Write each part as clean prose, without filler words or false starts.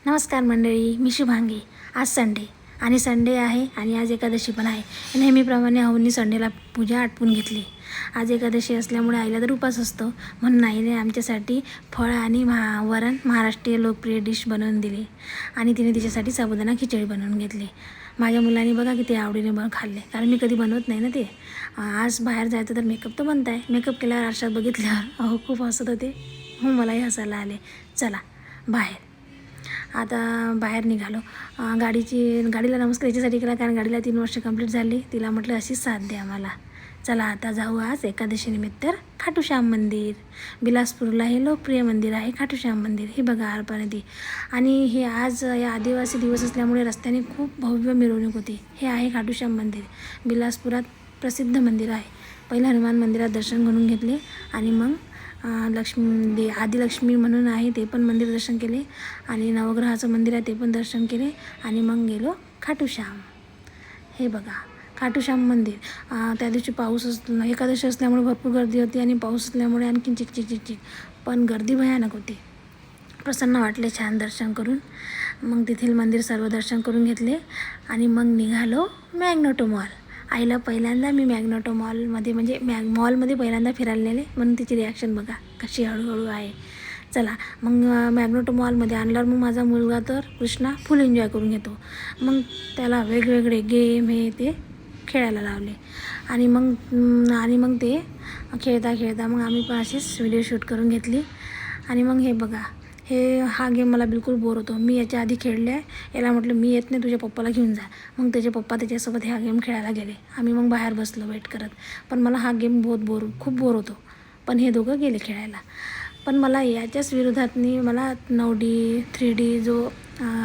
नमस्कार मंडळी, मी शुभांगी. आज संडे आणि संडे आहे आणि आज एकादशी पण आहे. नेहमीप्रमाणे आऊंनी संडेला पूजा आटपून घेतली. आज एकादशी असल्यामुळे आईला तर उपास असतो, म्हणून आईने आमच्यासाठी फळ आणि वरण महाराष्ट्रीय लोकप्रिय डिश बनवून दिली आणि तिने तिच्यासाठी साबुदाणा खिचडी बनवून घेतली. माझ्या मुलांनी बघा किती आवडीने खाल्ले, कारण मी कधी बनवत नाही ना ते. आज बाहेर जायचं तर मेकअप तर बनत आहे. मेकअप केल्यावर आरशात बघितल्यावर खूप हसत होते. मलाही हसायला आले. चला बाहेर. आता बाहेर निघालो. गाडीला नमस्कार याच्यासाठी केला, कारण गाडीला 3 वर्ष कंप्लीट झाली. तिला म्हटलं अशीच साथ द्या मला. चला आता जाऊ आज एकादशीनिमित्त खाटूश्याम मंदिर. बिलासपूरला हे लोकप्रिय मंदिर आहे खाटूश्याम मंदिर. हे बघा आरपानदी. आणि हे आज या आदिवासी दिवस असल्यामुळे रस्त्याने खूप भव्य मिरवणूक होती. हे आहे खाटूश्याम मंदिर. बिलासपुरात प्रसिद्ध मंदिर आहे. पहिलं हनुमान मंदिरात दर्शन करून घेतले आणि मग आदिलक्ष्मी म्हणून आहे ते पण मंदिर दर्शन केले आणि नवग्रहाचं मंदिर आहे ते पण दर्शन केले आणि मग गेलो खाटूश्याम. हे बघा खाटूश्याम मंदिर. त्या दिवशी पाऊस एकादशी असल्यामुळे भरपूर गर्दी होती आणि पाऊस असल्यामुळे आणखीन चिकचिक पण गर्दी भयानक होती. प्रसन्न वाटले छान दर्शन करून. मग तेथील मंदिर सर्व दर्शन करून घेतले आणि मग निघालो मॅग्नेटो मॉल. आईला पहिल्यांदा मी मॅग्नेटो मॉलमध्ये म्हणजे मॉलमध्ये पहिल्यांदा फिरायला नेले, म्हणून तिची रिॲक्शन बघा कशी हळूहळू आहे. चला मग मॅग्नेटो मॉलमध्ये आणल्यावर मग माझा मुलगा तर कृष्णा फुल एन्जॉय करून घेतो. मग त्याला वेगवेगळे गेम हे ते खेळायला लावले आणि मग ते खेळता मग आम्ही पण असेच व्हिडिओ शूट करून घेतली. आणि मग हे बघा हा गेम मला बिलकुल बोर होतो. मी याच्या आधी खेळले आहे. याला म्हटलं मी येत नाही, तुझ्या पप्पाला घेऊन जा. मग त्याचे पप्पा त्याच्यासोबत हा गेम खेळायला गेले. आम्ही मग बाहेर बसलो वेट करत. पण मला हा गेम खूप बोर होतो. पण हे दोघं गेले खेळायला. पण मला याच्याच विरोधातनी मला 9D 3D जो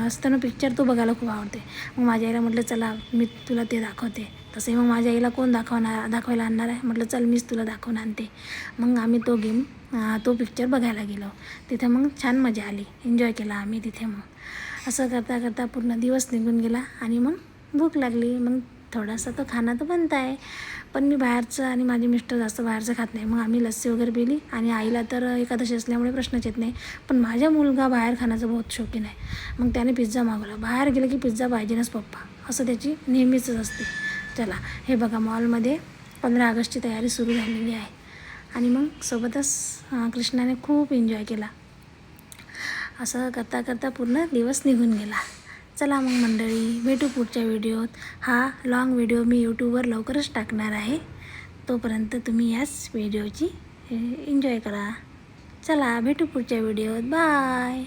असतो ना पिक्चर, तो बघायला खूप आवडते. मग माझ्या आईला म्हटलं चला मी तुला ते दाखवते. तसे मग माझ्या आईला कोण दाखवायला आणणार आहे. म्हटलं चल मीच तुला दाखवून आणते. मग आम्ही तो पिक्चर बघायला गेलो. तिथे मग छान मजा आली, एन्जॉय केला आम्ही तिथे. मग असं करता पूर्ण दिवस निघून गेला आणि मग भूक लागली. मग थोडासा तो खाना तर बनत आहे, पण मी बाहेरचं आणि माझे मिस्टर जास्त बाहेरचं खात नाही. मग आम्ही लस्सी वगैरे पिली आणि आईला तर एकादशी असल्यामुळे प्रश्नच येत नाही. पण माझा मुलगा बाहेर खाण्याचा बहुत शौकीन आहे. मग त्याने पिझ्झा मागवला. बाहेर गेलं की पिझ्झा पाहिजेनच पप्पा, असं त्याची नेहमीच असते. चला हे बघा मॉलमध्ये 15 ऑगस्टची तयारी सुरू झालेली आहे आणि मग सोबतच कृष्णाने खूप एन्जॉय केला. असं करता पूर्ण दिवस निघून गेला. चला मग मंडळी, भेटू पुढच्या व्हिडिओत. हा लॉंग व्हिडिओ मी यूट्यूबवर लवकरच टाकणार आहे. तोपर्यंत तुम्ही याच व्हिडिओची एन्जॉय करा. चला भेटू पुढच्या व्हिडिओत. बाय.